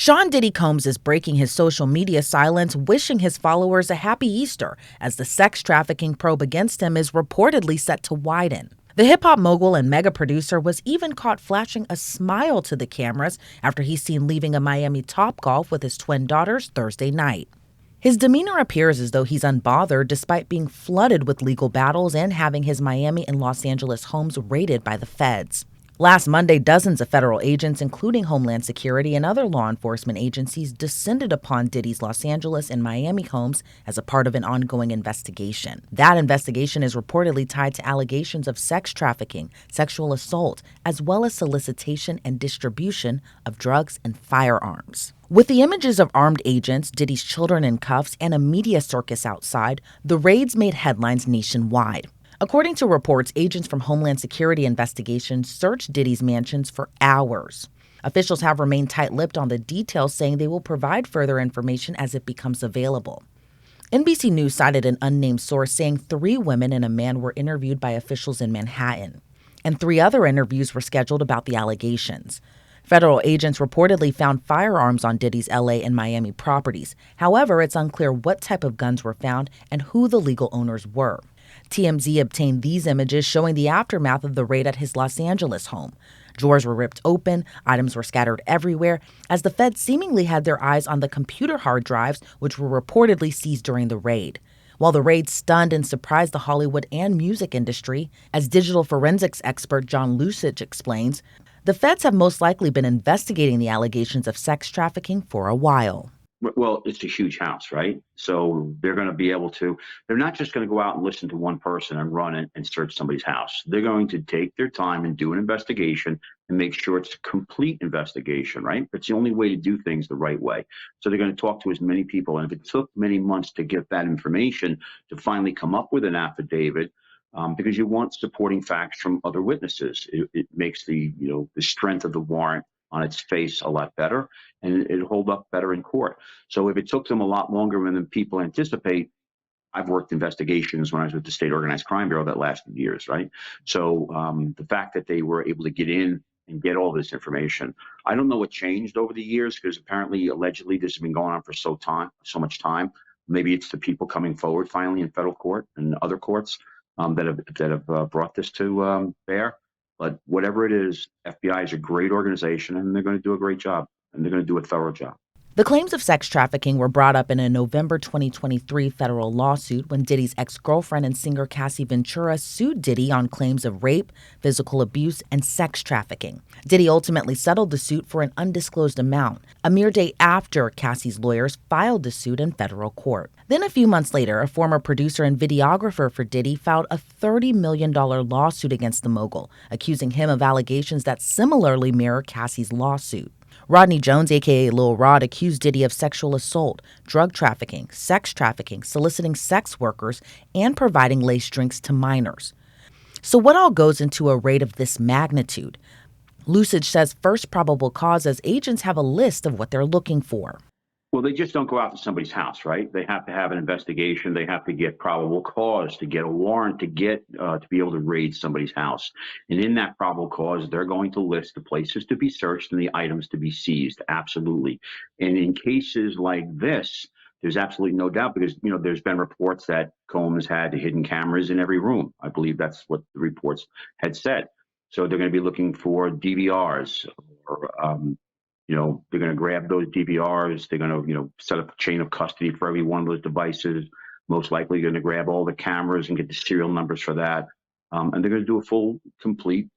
Sean Diddy Combs is breaking his social media silence, wishing his followers a happy Easter as the sex trafficking probe against him is reportedly set to widen. The hip-hop mogul and mega producer was even caught flashing a smile to the cameras after he's seen leaving a Miami Topgolf with his twin daughters Thursday night. His demeanor appears as though he's unbothered despite being flooded with legal battles and having his Miami and Los Angeles homes raided by the feds. Last Monday, dozens of federal agents, including Homeland Security and other law enforcement agencies, descended upon Diddy's Los Angeles and Miami homes as a part of an ongoing investigation. That investigation is reportedly tied to allegations of sex trafficking, sexual assault, as well as solicitation and distribution of drugs and firearms. With the images of armed agents, Diddy's children in cuffs, and a media circus outside, the raids made headlines nationwide. According to reports, agents from Homeland Security investigations searched Diddy's mansions for hours. Officials have remained tight-lipped on the details, saying they will provide further information as it becomes available. NBC News cited an unnamed source saying 3 women and a man were interviewed by officials in Manhattan, and 3 other interviews were scheduled about the allegations. Federal agents reportedly found firearms on Diddy's LA and Miami properties. However, it's unclear what type of guns were found and who the legal owners were. TMZ obtained these images showing the aftermath of the raid at his Los Angeles home. Drawers were ripped open, items were scattered everywhere, as the feds seemingly had their eyes on the computer hard drives which were reportedly seized during the raid. While the raid stunned and surprised the Hollywood and music industry, as digital forensics expert John Lucich explains, the feds have most likely been investigating the allegations of sex trafficking for a while. Well, it's a huge house, right? So they're going to be able to, they're not just going to go out and listen to one person and run it and search somebody's house. They're going to take their time and do an investigation and make sure it's a complete investigation, right? It's the only way to do things the right way. So they're going to talk to as many people. And if it took many months to get that information to finally come up with an affidavit, because you want supporting facts from other witnesses, it makes the strength of the warrant on its face a lot better, and it'll hold up better in court. So if it took them a lot longer than people anticipate, I've worked investigations when I was with the State Organized Crime Bureau that lasted years, right? So the fact that they were able to get in and get all this information, I don't know what changed over the years, because apparently, allegedly, this has been going on for so much time. Maybe it's the people coming forward finally in federal court and other courts that have brought this to bear. But whatever it is, FBI is a great organization, and they're going to do a great job, and they're going to do a thorough job. The claims of sex trafficking were brought up in a November 2023 federal lawsuit when Diddy's ex-girlfriend and singer Cassie Ventura sued Diddy on claims of rape, physical abuse, and sex trafficking. Diddy ultimately settled the suit for an undisclosed amount, a mere day after Cassie's lawyers filed the suit in federal court. Then a few months later, a former producer and videographer for Diddy filed a $30 million lawsuit against the mogul, accusing him of allegations that similarly mirror Cassie's lawsuit. Rodney Jones, a.k.a. Lil Rod, accused Diddy of sexual assault, drug trafficking, sex trafficking, soliciting sex workers, and providing laced drinks to minors. So what all goes into a raid of this magnitude? Lucich says first probable cause, as agents have a list of what they're looking for. Well, they just don't go out to somebody's house, right? They have to have an investigation. They have to get probable cause to get a warrant to get to be able to raid somebody's house. And in that probable cause, they're going to list the places to be searched and the items to be seized. Absolutely. And in cases like this, there's absolutely no doubt, because, there's been reports that Combs had hidden cameras in every room. I believe that's what the reports had said. So they're going to be looking for DVRs, or they're going to grab those DVRs. They're going to, set up a chain of custody for every one of those devices. Most likely going to grab all the cameras and get the serial numbers for that. And they're going to do a full, complete,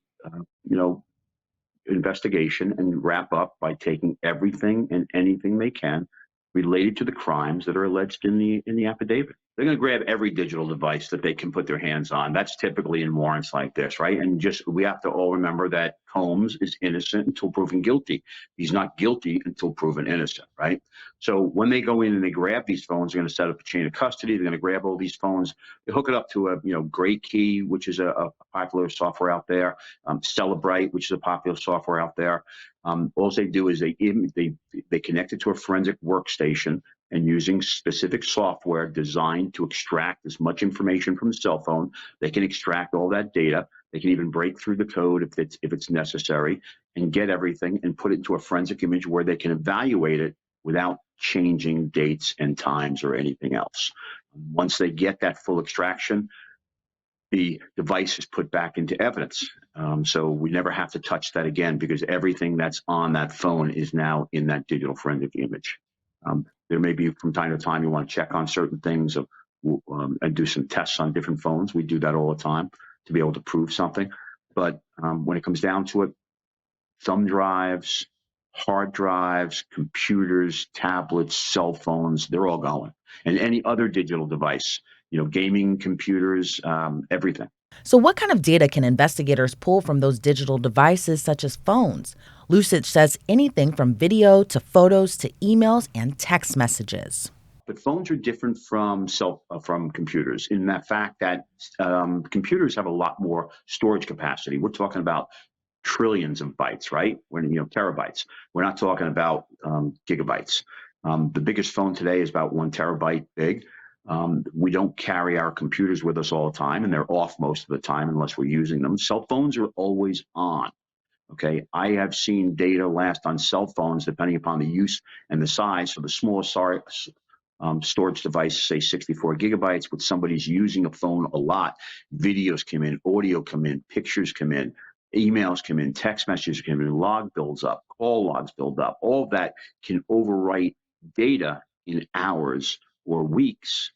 investigation and wrap up by taking everything and anything they can related to the crimes that are alleged in the affidavit. They're going to grab every digital device that they can put their hands on. That's typically in warrants like this, right? And we have to all remember that Combs is innocent until proven guilty. He's not guilty until proven innocent, right? So when they go in and they grab these phones, they're going to set up a chain of custody. They're going to grab all these phones. They hook it up to a Great Key, which is a popular software out there. Celebrate, which is a popular software out there. All they do is they connect it to a forensic workstation. and using specific software designed to extract as much information from the cell phone. They can extract all that data. They can even break through the code if it's necessary, and get everything and put it into a forensic image where they can evaluate it without changing dates and times or anything else. Once they get that full extraction, the device is put back into evidence. So we never have to touch that again, because everything that's on that phone is now in that digital forensic image. There may be from time to time you want to check on certain things and do some tests on different phones. We do that all the time to be able to prove something. But when it comes down to it, thumb drives, hard drives, computers, tablets, cell phones, they're all going. And any other digital device, gaming computers, everything. So, what kind of data can investigators pull from those digital devices, such as phones? Lucich says anything from video to photos to emails and text messages. But phones are different from computers in that fact that computers have a lot more storage capacity. We're talking about trillions of bytes, right? Terabytes. We're not talking about gigabytes. The biggest phone today is about 1 terabyte big. We don't carry our computers with us all the time, and they're off most of the time unless we're using them. Cell phones are always on. Okay, I have seen data last on cell phones depending upon the use and the size. So the smallest storage device, say 64 gigabytes, with somebody's using a phone a lot, videos come in, audio come in, pictures come in, emails come in, text messages come in, log builds up, call logs build up. All of that can overwrite data in hours or weeks,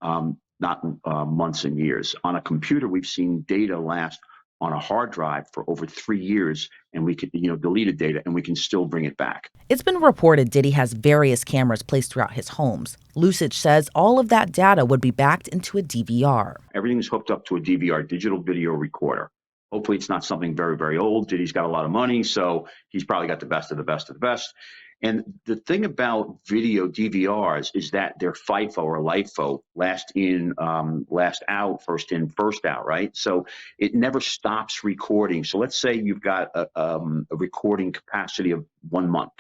not months and years. On a computer, we've seen data last on a hard drive for over 3 years, and we can, deleted data, and we can still bring it back. It's been reported Diddy has various cameras placed throughout his homes. Lucich says all of that data would be backed into a DVR. Everything's hooked up to a DVR, digital video recorder. Hopefully it's not something very, very old. Diddy's got a lot of money, so he's probably got the best of the best of the best. And the thing about video DVRs is that they're FIFO or LIFO, last in, last out, first in, first out, right? So it never stops recording. So let's say you've got a recording capacity of 1 month.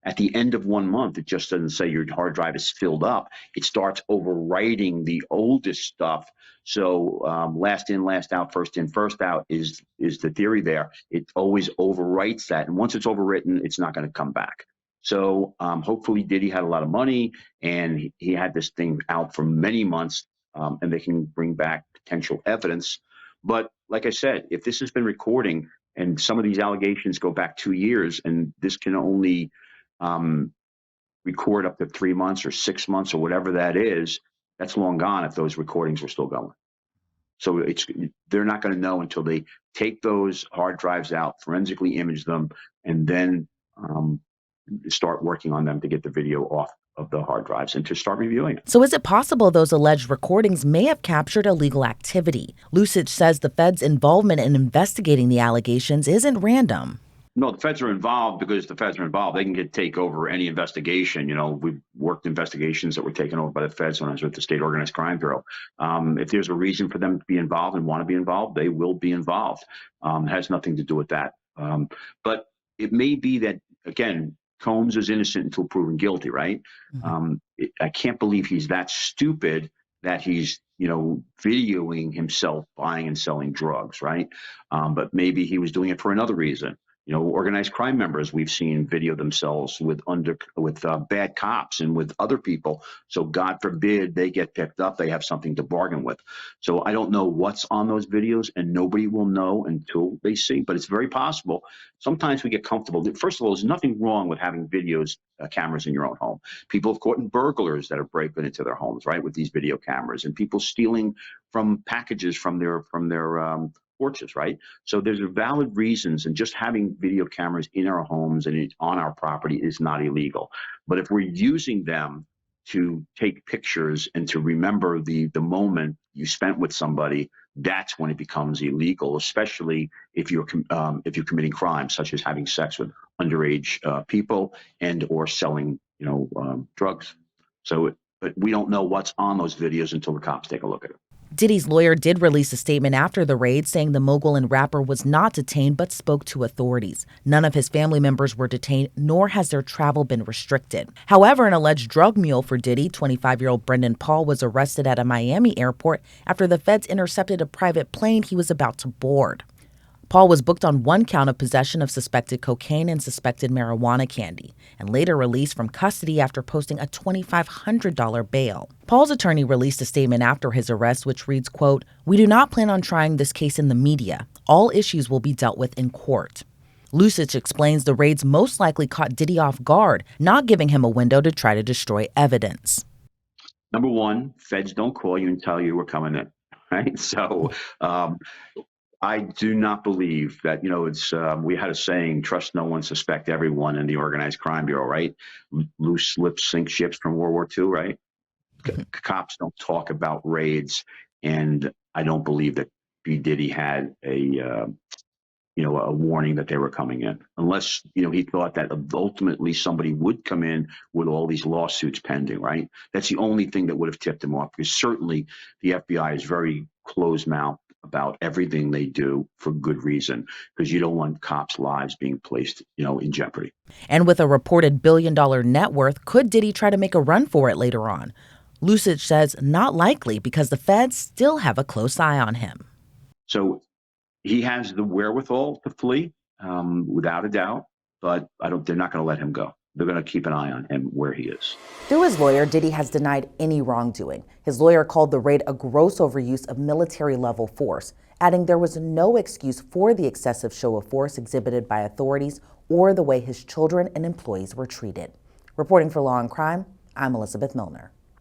At the end of 1 month, it just doesn't say your hard drive is filled up. It starts overwriting the oldest stuff. So last in, last out, first in, first out is the theory there. It always overwrites that. And once it's overwritten, it's not going to come back. So hopefully Diddy had a lot of money and he had this thing out for many months, and they can bring back potential evidence. But like I said, if this has been recording and some of these allegations go back 2 years, and this can only record up to 3 months or 6 months or whatever that is, that's long gone if those recordings are still going. So they're not going to know until they take those hard drives out, forensically image them, and then start working on them to get the video off of the hard drives and to start reviewing it. So is it possible those alleged recordings may have captured illegal activity? Lucich says the Fed's involvement in investigating the allegations isn't random. No, the feds are involved because the feds are involved. They can take over any investigation. We've worked investigations that were taken over by the feds when I was with the State Organized Crime Bureau. If there's a reason for them to be involved and want to be involved, they will be involved. It has nothing to do with that. But it may be that, again, Combs is innocent until proven guilty, right? Mm-hmm. I can't believe he's that stupid that he's, videoing himself buying and selling drugs, right? But maybe he was doing it for another reason. Organized crime members we've seen video themselves with bad cops and with other people. So God forbid they get picked up, they have something to bargain with. So I don't know what's on those videos, and nobody will know until they see, but it's very possible. Sometimes we get comfortable. First of all, there's nothing wrong with having cameras in your own home. People have caught burglars that are breaking into their homes, right, with these video cameras, and people stealing from packages from their porches, right? So there's valid reasons, and just having video cameras in our homes and on our property is not illegal. But if we're using them to take pictures and to remember the moment you spent with somebody, that's when it becomes illegal, especially if you're committing crimes such as having sex with underage people and or selling drugs. But we don't know what's on those videos until the cops take a look at it. Diddy's lawyer did release a statement after the raid saying the mogul and rapper was not detained but spoke to authorities. None of his family members were detained, nor has their travel been restricted. However, an alleged drug mule for Diddy, 25-year-old Brendan Paul, was arrested at a Miami airport after the feds intercepted a private plane he was about to board. Paul was booked on one count of possession of suspected cocaine and suspected marijuana candy, and later released from custody after posting a $2,500 bail. Paul's attorney released a statement after his arrest, which reads, quote, "We do not plan on trying this case in the media. All issues will be dealt with in court." Lucich explains the raids most likely caught Diddy off guard, not giving him a window to try to destroy evidence. Number one, feds don't call you and tell you we're coming in, right? So, I do not believe that, it's, we had a saying, trust no one, suspect everyone in the Organized Crime Bureau, right? Loose lips sink ships from World War II, right? Cops don't talk about raids. And I don't believe that B. Diddy had a warning that they were coming in, unless, he thought that ultimately somebody would come in with all these lawsuits pending, right? That's the only thing that would have tipped him off, because certainly the FBI is very closed-mouthed about everything they do for good reason, because you don't want cops' lives being placed, in jeopardy. And with a reported billion-dollar net worth, could Diddy try to make a run for it later on? Lucich says not likely, because the feds still have a close eye on him. So he has the wherewithal to flee, without a doubt, but they're not going to let him go. They're going to keep an eye on him where he is. Through his lawyer, Diddy has denied any wrongdoing. His lawyer called the raid a gross overuse of military-level force, adding there was no excuse for the excessive show of force exhibited by authorities or the way his children and employees were treated. Reporting for Law and Crime, I'm Elizabeth Millner.